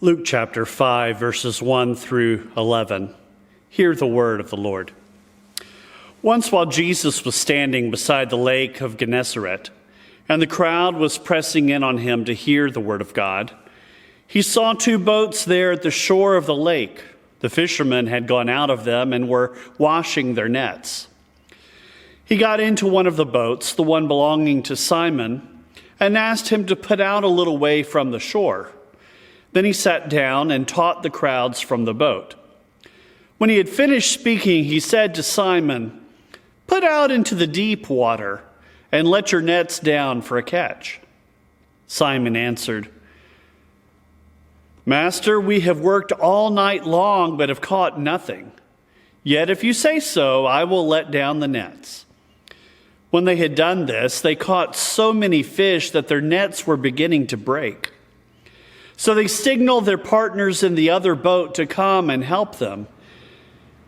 Luke chapter 5, verses 1 through 11. Hear the word of the Lord. Once while Jesus was standing beside the lake of Gennesaret, and the crowd was pressing in on him to hear the word of God, he saw two boats there at the shore of the lake. The fishermen had gone out of them and were washing their nets. He got into one of the boats, the one belonging to Simon, and asked him to put out a little way from the shore. Then he sat down and taught the crowds from the boat. When he had finished speaking, he said to Simon, "Put out into the deep water and let your nets down for a catch." Simon answered, "Master, we have worked all night long but have caught nothing. Yet if you say so, I will let down the nets." When they had done this, they caught so many fish that their nets were beginning to break. So they signaled their partners in the other boat to come and help them.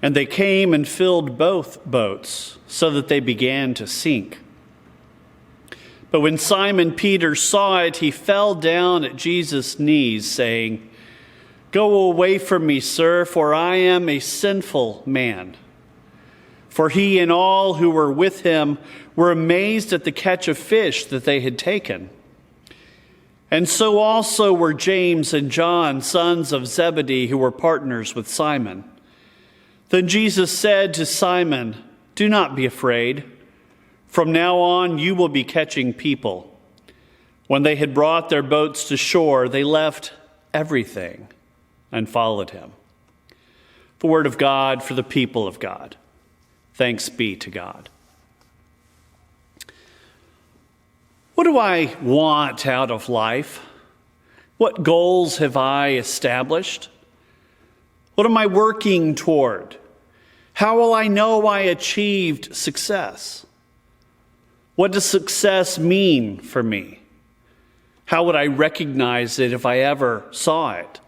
And they came and filled both boats so that they began to sink. But when Simon Peter saw it, he fell down at Jesus' knees, saying, "Go away from me, sir, for I am a sinful man." For he and all who were with him were amazed at the catch of fish that they had taken. And so also were James and John, sons of Zebedee, who were partners with Simon. Then Jesus said to Simon, "Do not be afraid. From now on you will be catching people." When they had brought their boats to shore, they left everything and followed him. The word of God for the people of God. Thanks be to God. What do I want out of life? What goals have I established? What am I working toward? How will I know I achieved success? What does success mean for me? How would I recognize it if I ever saw it?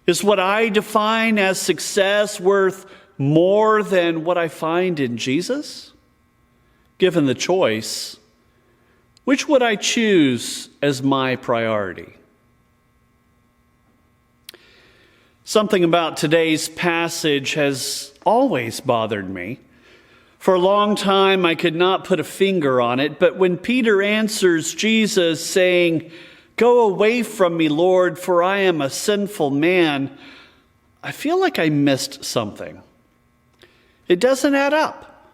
Is what I define as success worth more than what I find in Jesus? Given the choice, which would I choose as my priority? Something about today's passage has always bothered me. For a long time, I could not put a finger on it, but when Peter answers Jesus saying, "Go away from me, Lord, for I am a sinful man," I feel like I missed something. It doesn't add up.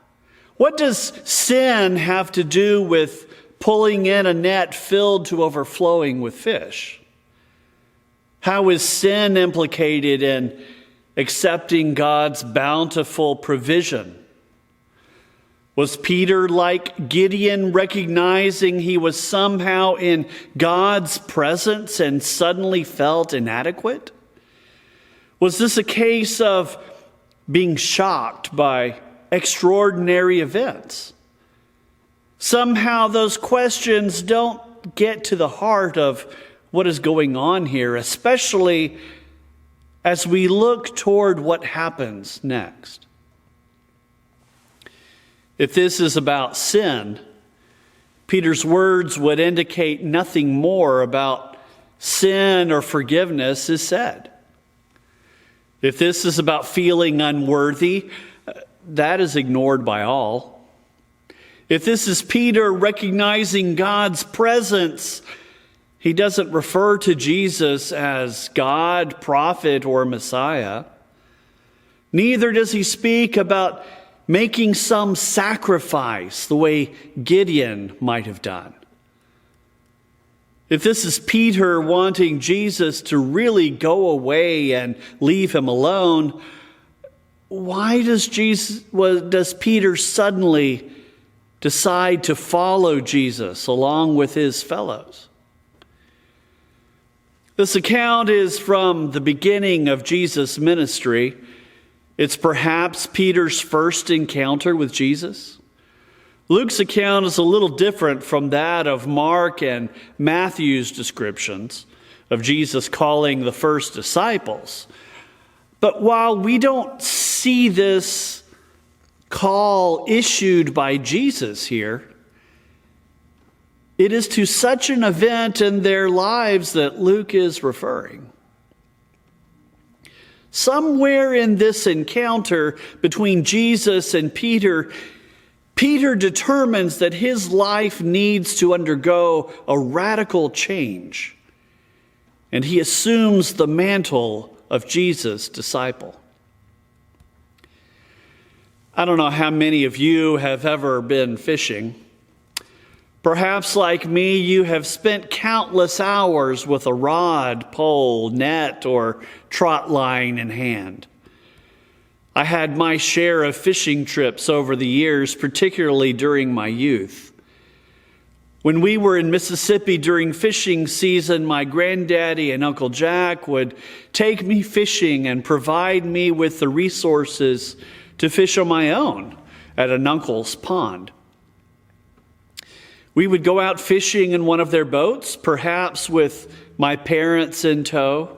What does sin have to do with pulling in a net filled to overflowing with fish? How is sin implicated in accepting God's bountiful provision? Was Peter like Gideon, recognizing he was somehow in God's presence and suddenly felt inadequate? Was this a case of being shocked by extraordinary events? Somehow those questions don't get to the heart of what is going on here, especially as we look toward what happens next. If this is about sin, Peter's words would indicate nothing more about sin or forgiveness is said. If this is about feeling unworthy, that is ignored by all. If this is Peter recognizing God's presence, he doesn't refer to Jesus as God, prophet, or Messiah. Neither does he speak about making some sacrifice the way Gideon might have done. If this is Peter wanting Jesus to really go away and leave him alone, why does Peter suddenly decide to follow Jesus along with his fellows? This account is from the beginning of Jesus' ministry. It's perhaps Peter's first encounter with Jesus. Luke's account is a little different from that of Mark and Matthew's descriptions of Jesus calling the first disciples. But while we don't see this call issued by Jesus here, it is to such an event in their lives that Luke is referring. Somewhere in this encounter between Jesus and Peter, Peter determines that his life needs to undergo a radical change, and he assumes the mantle of Jesus' disciple. I don't know how many of you have ever been fishing. Perhaps like me, you have spent countless hours with a rod, pole, net, or trot line in hand. I had my share of fishing trips over the years, particularly during my youth. When we were in Mississippi during fishing season, my granddaddy and Uncle Jack would take me fishing and provide me with the resources to fish on my own at an uncle's pond. We would go out fishing in one of their boats, perhaps with my parents in tow.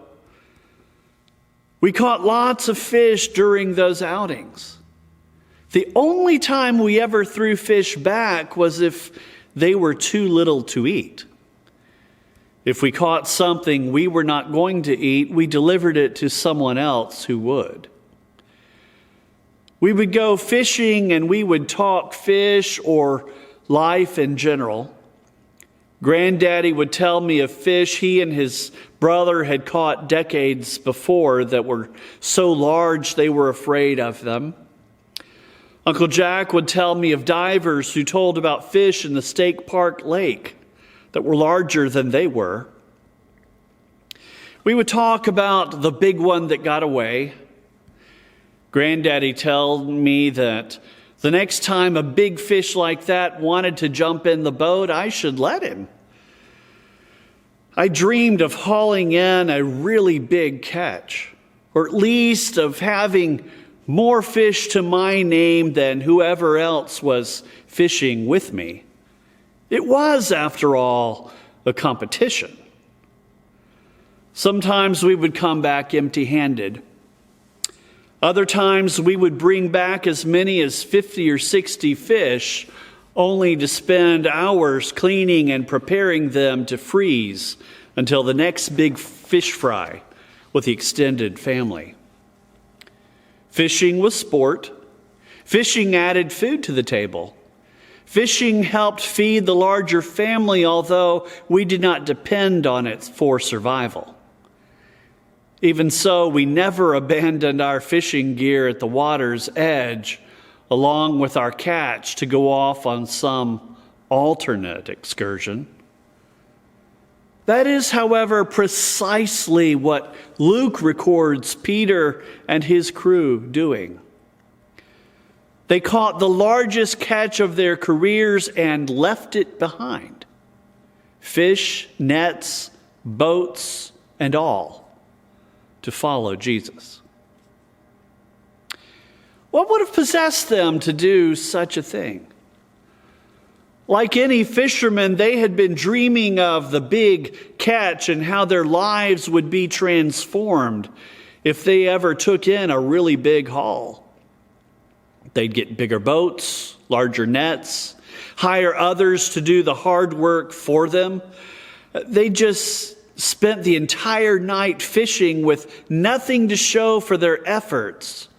We caught lots of fish during those outings. The only time we ever threw fish back was if they were too little to eat. If we caught something we were not going to eat, we delivered it to someone else who would. We would go fishing and we would talk fish or life in general. Granddaddy would tell me of fish he and his brother had caught decades before that were so large they were afraid of them. Uncle Jack would tell me of divers who told about fish in the State Park Lake that were larger than they were. We would talk about the big one that got away. Granddaddy told me that the next time a big fish like that wanted to jump in the boat, I should let him. I dreamed of hauling in a really big catch, or at least of having more fish to my name than whoever else was fishing with me. It was, after all, a competition. Sometimes we would come back empty-handed. Other times we would bring back as many as 50 or 60 fish, only to spend hours cleaning and preparing them to freeze until the next big fish fry with the extended family. Fishing was sport. Fishing added food to the table. Fishing helped feed the larger family, although we did not depend on it for survival. Even so, we never abandoned our fishing gear at the water's edge, along with our catch, to go off on some alternate excursion. That is, however, precisely what Luke records Peter and his crew doing. They caught the largest catch of their careers and left it behind. Fish, nets, boats, and all, to follow Jesus. What would have possessed them to do such a thing? Like any fisherman, they had been dreaming of the big catch and how their lives would be transformed if they ever took in a really big haul. They'd get bigger boats, larger nets, hire others to do the hard work for them. They just spent the entire night fishing with nothing to show for their efforts,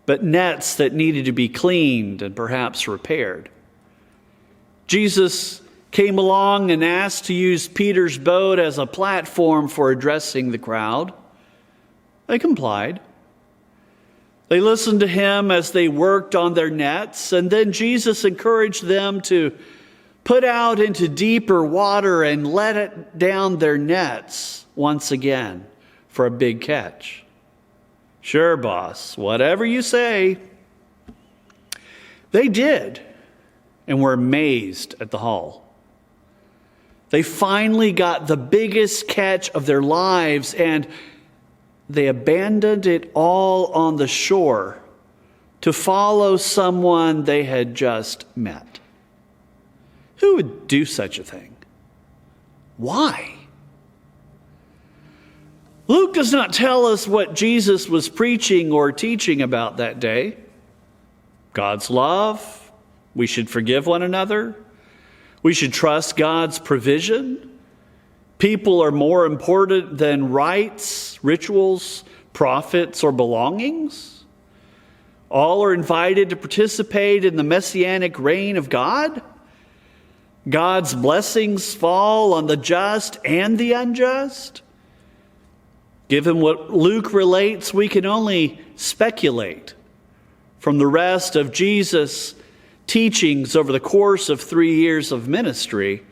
but nets that needed to be cleaned and perhaps repaired. Jesus came along and asked to use Peter's boat as a platform for addressing the crowd. They complied. They listened to him as they worked on their nets, and then Jesus encouraged them to put out into deeper water and let it down their nets once again for a big catch. Sure, boss, whatever you say. They did, and were amazed at the haul. They finally got the biggest catch of their lives, and they abandoned it all on the shore to follow someone they had just met. Who would do such a thing? Why? Luke does not tell us what Jesus was preaching or teaching about that day. God's love. We should forgive one another. We should trust God's provision. People are more important than rites, rituals, profits, or belongings? All are invited to participate in the messianic reign of God. God's blessings fall on the just and the unjust. Given what Luke relates, we can only speculate from the rest of Jesus' teachings over the course of 3 years of ministry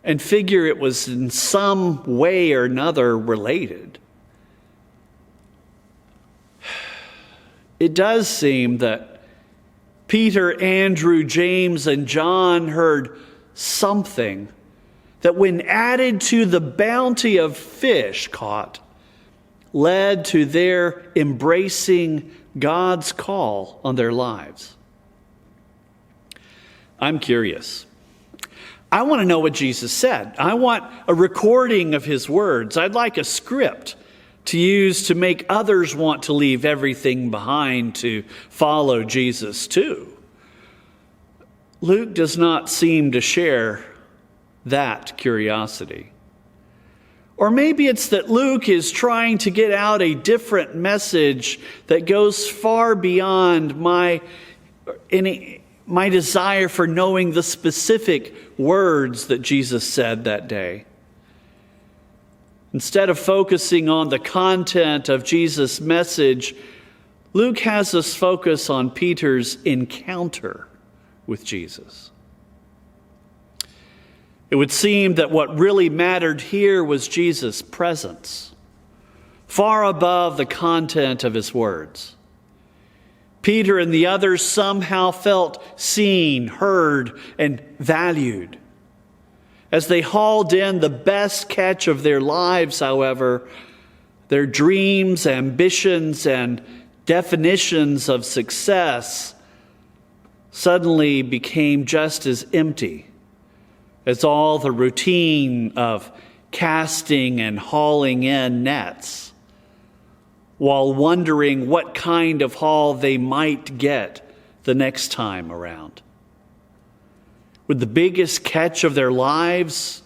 and figure it was in some way or another related. It does seem that Peter, Andrew, James, and John heard something that, when added to the bounty of fish caught, led to their embracing God's call on their lives. I'm curious. I want to know what Jesus said. I want a recording of his words. I'd like a script to use to make others want to leave everything behind to follow Jesus too. Luke does not seem to share that curiosity. Or maybe it's that Luke is trying to get out a different message that goes far beyond my desire for knowing the specific words that Jesus said that day. Instead of focusing on the content of Jesus' message, Luke has us focus on Peter's encounter with Jesus. It would seem that what really mattered here was Jesus' presence, far above the content of his words. Peter and the others somehow felt seen, heard, and valued. As they hauled in the best catch of their lives, however, their dreams, ambitions, and definitions of success suddenly became just as empty as all the routine of casting and hauling in nets, while wondering what kind of haul they might get the next time around. Would the biggest catch of their lives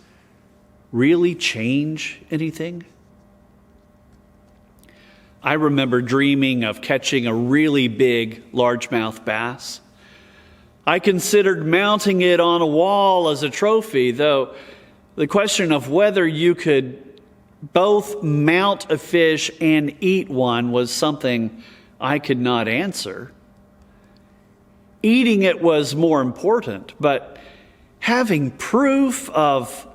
really change anything? I remember dreaming of catching a really big largemouth bass. I considered mounting it on a wall as a trophy, though the question of whether you could both mount a fish and eat one was something I could not answer. Eating it was more important, but having proof of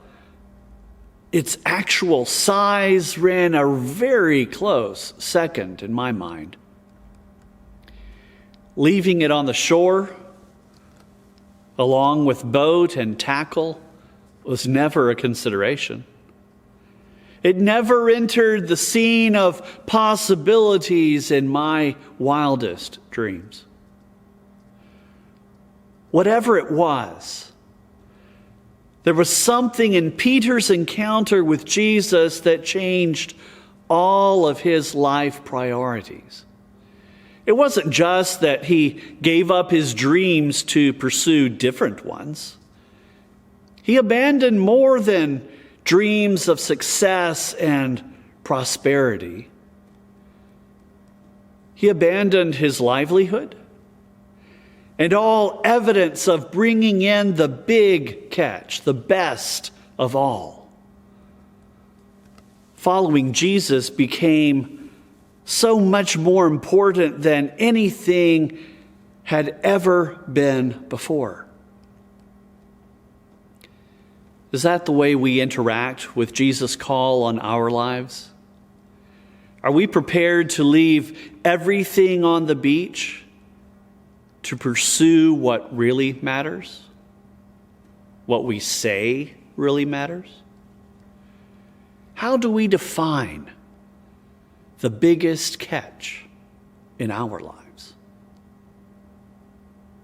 its actual size ran a very close second in my mind. Leaving it on the shore, along with boat and tackle, was never a consideration. It never entered the scene of possibilities in my wildest dreams. Whatever it was, there was something in Peter's encounter with Jesus that changed all of his life priorities. It wasn't just that he gave up his dreams to pursue different ones. He abandoned more than dreams of success and prosperity. He abandoned his livelihood and all evidence of bringing in the big catch, the best of all. Following Jesus became so much more important than anything had ever been before. Is that the way we interact with Jesus' call on our lives? Are we prepared to leave everything on the beach to pursue what really matters? What we say really matters? How do we define the biggest catch in our lives?